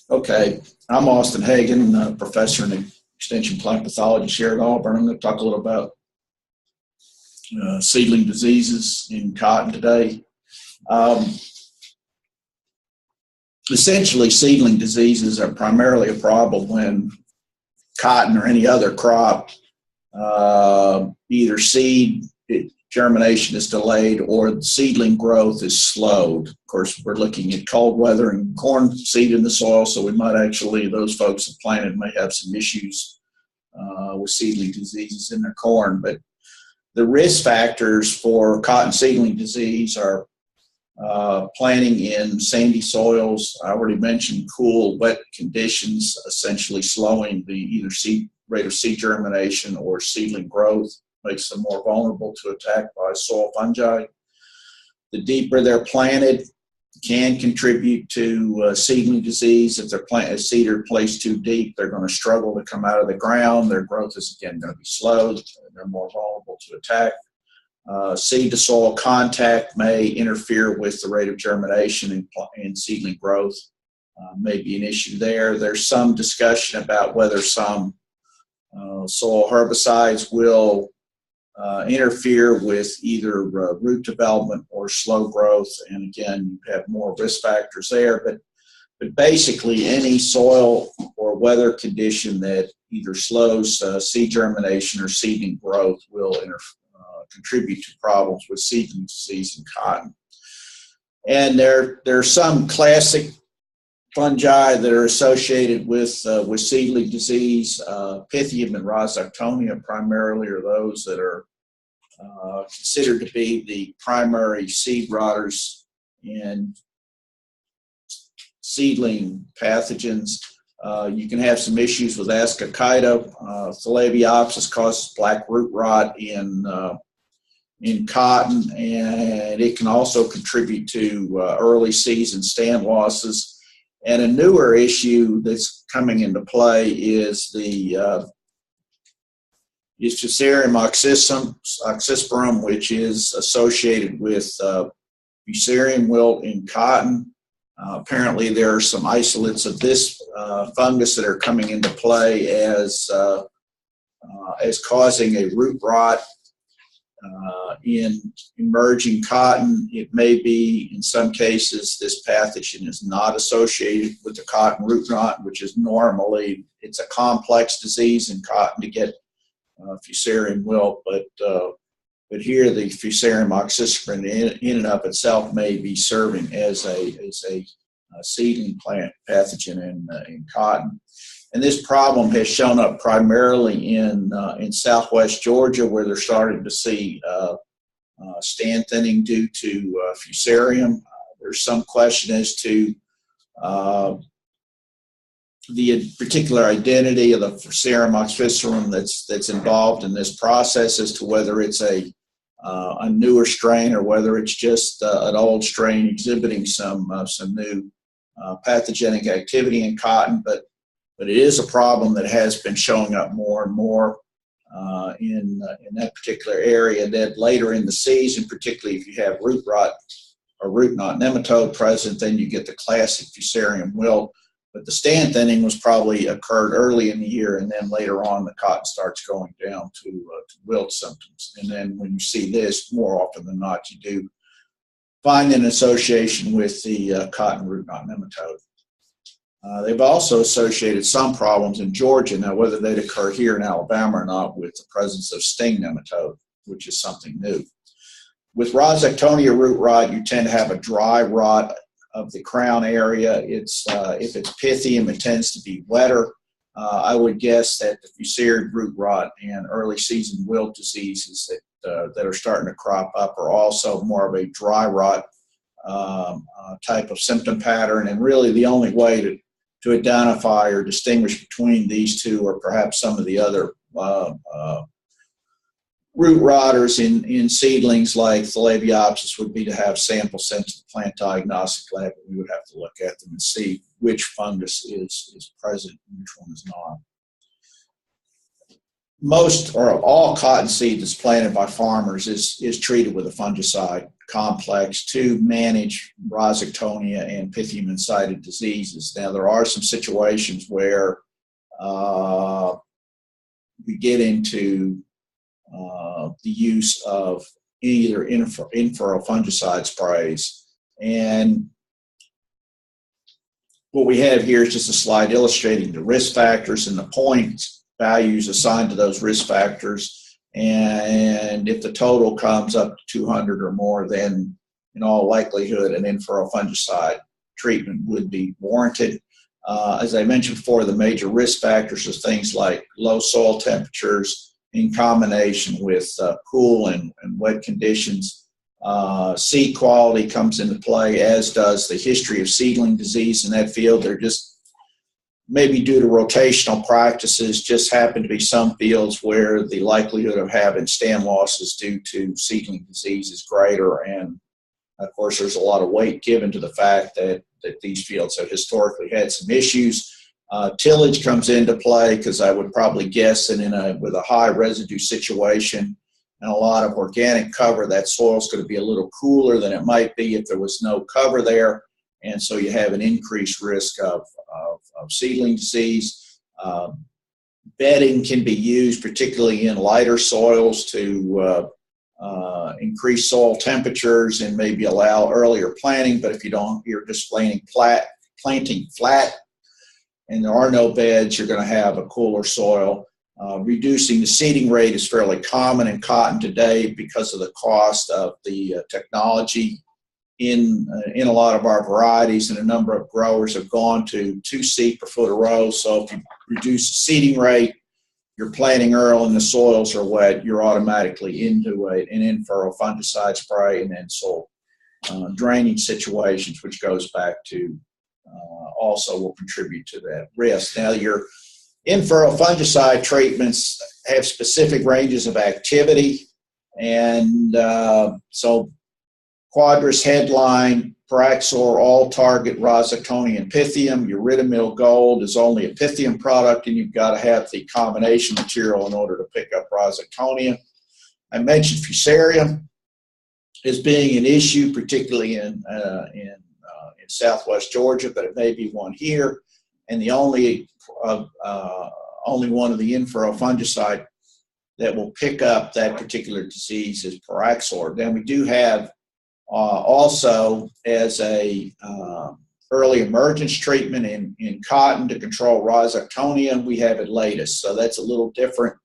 Okay, I'm Austin Hagan, professor in extension plant pathology here at Auburn. I'm going to talk a little about seedling diseases in cotton today. Essentially, seedling diseases are primarily a problem when cotton or any other crop, either seed germination is delayed or the seedling growth is slowed. Of course, we're looking at cold weather and corn seed in the soil, so we might actually, those folks that planted may have some issues with seedling diseases in their corn. But the risk factors for cotton seedling disease are planting in sandy soils. I already mentioned cool, wet conditions, essentially slowing the either rate of seed germination or seedling growth, makes them more vulnerable to attack by soil fungi. The deeper they're planted can contribute to seedling disease. If they're a seeder placed too deep, they're going to struggle to come out of the ground. Their growth is, again, going to be slowed. They're more vulnerable to attack. Seed to soil contact may interfere with the rate of germination and seedling growth. May be an issue there. There's some discussion about whether some soil herbicides will interfere with either root development or slow growth, and again, you have more risk factors there. But basically, any soil or weather condition that either slows seed germination or seedling growth will contribute to problems with seedling disease in cotton. And there are some classic fungi that are associated with seedling disease. Pythium and Rhizoctonia primarily are those that are considered to be the primary seed rotters in seedling pathogens. You can have some issues with Ascochyta. Phalabiopsis causes black root rot in cotton, and it can also contribute to early season stand losses. And a newer issue that's coming into play is the Fusarium oxysporum, which is associated with fusarium wilt in cotton. Apparently, there are some isolates of this fungus that are coming into play as causing a root rot in emerging cotton. It may be, in some cases, this pathogen is not associated with the cotton root rot, which is normally, it's a complex disease in cotton to get fusarium wilt, but here the Fusarium oxysporum in and of itself may be serving as a seedling plant pathogen in cotton. And this problem has shown up primarily in southwest Georgia, where they're starting to see stand thinning due to fusarium. There's some question as to the particular identity of the Fusarium oxysporum that's involved in this process, as to whether it's a newer strain or whether it's just an old strain exhibiting some new pathogenic activity in cotton. But it is a problem that has been showing up more and more in that particular area. That later in the season, particularly if you have root rot or root knot nematode present, then you get the classic fusarium wilt. But the stand thinning was probably occurred early in the year, and then later on the cotton starts going down to wilt symptoms. And then when you see this, more often than not, you do find an association with the cotton root knot nematode. They've also associated some problems in Georgia. Now, whether they'd occur here in Alabama or not, with the presence of sting nematode, which is something new. With Rhizoctonia root rot, you tend to have a dry rot of the crown area. If it's Pythium, it tends to be wetter. I would guess that the fusarium root rot and early season wilt diseases that are starting to crop up are also more of a dry rot type of symptom pattern. And really the only way to identify or distinguish between these two, or perhaps some of the other root rotters in seedlings like Phalabiopsis, would be to have sample sent to the plant diagnostic lab, and we would have to look at them and see which fungus is present and which one is not. most or all cottonseed that's planted by farmers is treated with a fungicide complex to manage rhizoctonia and Pythium-incited diseases. Now, there are some situations where we get into the use of either in-furrow fungicide sprays. And what we have here is just a slide illustrating the risk factors and the points values assigned to those risk factors. And if the total comes up to 200 or more, then in all likelihood an in-furrow fungicide treatment would be warranted. As I mentioned before, the major risk factors are things like low soil temperatures in combination with cool and wet conditions. Seed quality comes into play, as does the history of seedling disease in that field. They're just, maybe due to rotational practices, just happen to be some fields where the likelihood of having stand losses due to seedling disease is greater. And of course, there's a lot of weight given to the fact that these fields have historically had some issues. Tillage comes into play, because I would probably guess that with a high residue situation and a lot of organic cover, that soil is going to be a little cooler than it might be if there was no cover there. And so you have an increased risk of seedling disease. Bedding can be used, particularly in lighter soils, to increase soil temperatures and maybe allow earlier planting. But if you don't, you're just planting flat and there are no beds, you're going to have a cooler soil. Reducing the seeding rate is fairly common in cotton today because of the cost of the technology in a lot of our varieties, and a number of growers have gone to 2 seed per foot of row. So if you reduce the seeding rate, you're planting early and the soils are wet, you're automatically into an in-furrow fungicide spray, and then soil drainage situations, which goes back to also will contribute to that risk. Now, your in-furrow fungicide treatments have specific ranges of activity, and so Quadris headline, Pyraxor all target rhizoctonia and Pythium. Your Ridamil Gold is only a Pythium product, and you've got to have the combination material in order to pick up rhizoctonia. I mentioned Fusarium as being an issue, particularly in southwest Georgia, but it may be one here. And the only one of the in-furrow fungicide that will pick up that particular disease is Pyraxor. Then we do have also as a early emergence treatment in cotton to control rhizoctonia, we have Elatus. So that's a little different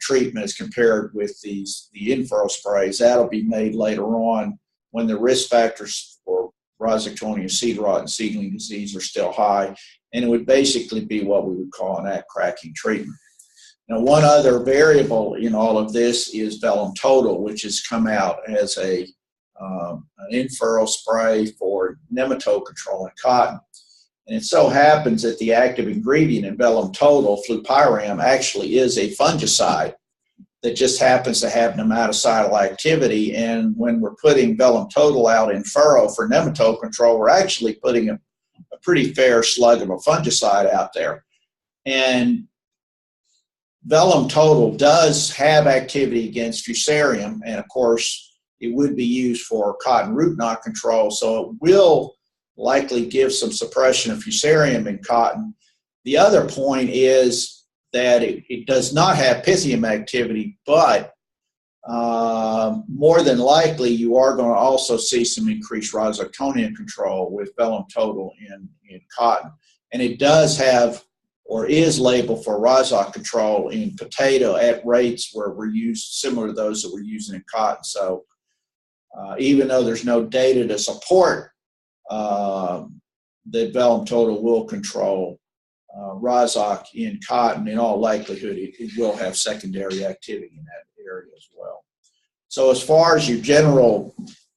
treatment as compared with the in-furrow sprays. That'll be made later on when the risk factors for rhizoctonia, seed rot, and seedling disease are still high, and it would basically be what we would call an act-cracking treatment. Now, one other variable in all of this is Vellum Total, which has come out as an in-furrow spray for nematode control in cotton. And it so happens that the active ingredient in Vellum Total, flupiram, actually is a fungicide that just happens to have nematocidal activity. And when we're putting Vellum Total out in furrow for nematode control, we're actually putting a pretty fair slug of a fungicide out there. And Vellum Total does have activity against Fusarium, and of course it would be used for cotton root knot control, so it will likely give some suppression of Fusarium in cotton. The other point is that it does not have Pythium activity, but more than likely you are going to also see some increased rhizoctonia control with Vellum Total in cotton. And it does have, or is labeled for rhizoc control in potato at rates where we're used similar to those that we're using in cotton. So even though there's no data to support that Vellum Total will control rhizoc in cotton, in all likelihood it will have secondary activity in that area as well. So as far as your general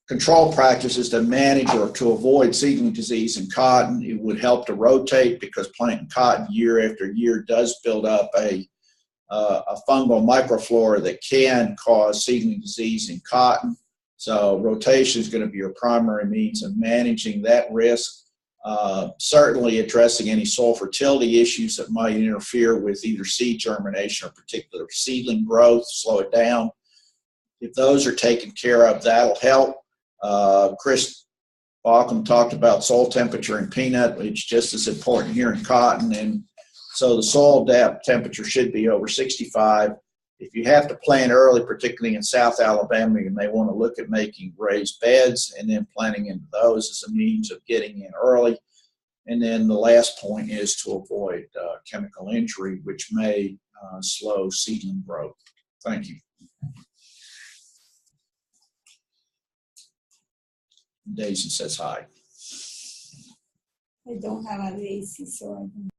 control practices to manage or to avoid seedling disease in cotton, it would help to rotate, because planting cotton year after year does build up a fungal microflora that can cause seedling disease in cotton. So rotation is going to be your primary means of managing that risk. Certainly addressing any soil fertility issues that might interfere with either seed germination or particular seedling growth, slow it down. If those are taken care of, that'll help. Chris Bauckham talked about soil temperature in peanut, which is just as important here in cotton. And so the soil depth temperature should be over 65. If you have to plant early, particularly in South Alabama, you may want to look at making raised beds and then planting into those as a means of getting in early. And then the last point is to avoid chemical injury, which may slow seedling growth. Thank you. Daisy says hi. I don't have a lazy, so I don't.